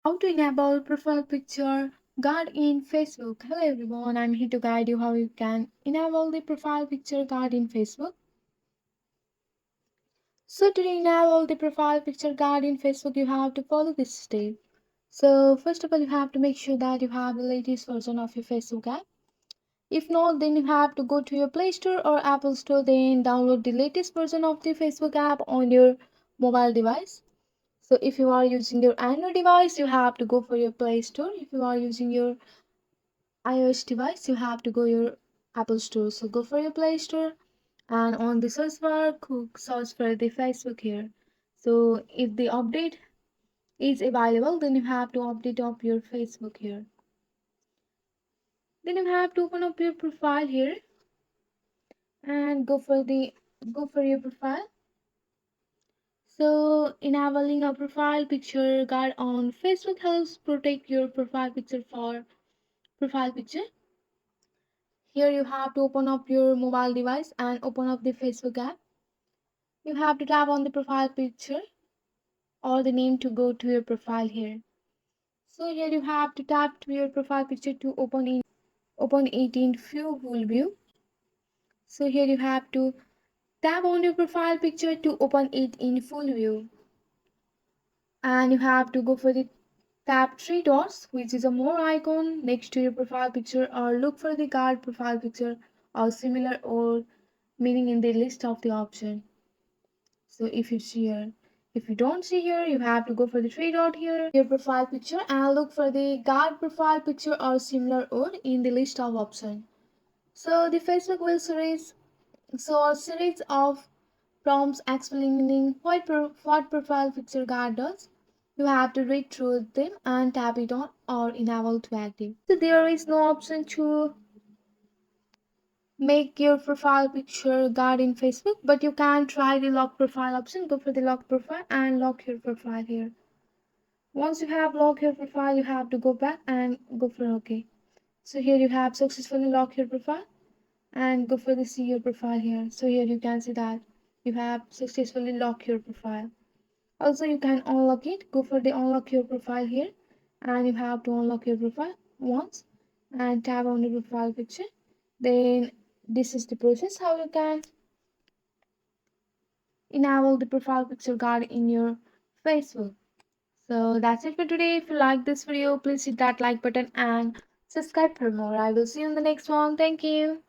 How to enable profile picture guard in Facebook. Hello everyone, I'm here to guide you how you can enable the profile picture guard in Facebook. So to enable the profile picture guard in Facebook, you have to follow this step. So first of all, you have to make sure that you have the latest version of your Facebook app. If not, then you have to go to your Play Store or Apple Store, then download the latest version of the Facebook app on your mobile device. So if you are using your Android device, you have to go for your Play Store. If you are using your iOS device, you have to go your Apple Store. So go for your Play Store and on the search bar, search for the Facebook here. So if the update is available, then you have to update up your Facebook here. Then you have to open up your profile here and go for your profile. So enabling a profile picture guard on Facebook helps protect your profile picture for profile picture. Here you have to open up your mobile device and open up the Facebook app. You have to tap on the profile picture or the name to go to your profile here. So here you have to tap to your profile picture to open it in full view. So here you have to tap on your profile picture to open it in full view. And you have to go for the tap three dots, which is a more icon next to your profile picture, or look for the guard profile picture or similar or meaning in the list of the option. So if you don't see here, you have to go for the three dot here, your profile picture, and look for the guard profile picture or similar or in the list of option. So the Facebook will a series of prompts explaining what profile picture guard does. You have to read through them and tap it on or enable to active. So there is no option to make your profile picture guard in Facebook, but you can try the lock profile option. Go for the lock profile and lock your profile here. Once you have locked your profile, you have to go back and go for OK. So here you have successfully locked your profile and go for the see your profile here. So here you can see that you have successfully locked your profile. Also, you can unlock it. Go for the unlock your profile here, and you have to unlock your profile once and tap on the profile picture. Then this is the process how you can enable the profile picture guard in your Facebook. So that's it for today. If you like this video, please hit that like button and subscribe for more. I will see you in the next one. Thank you.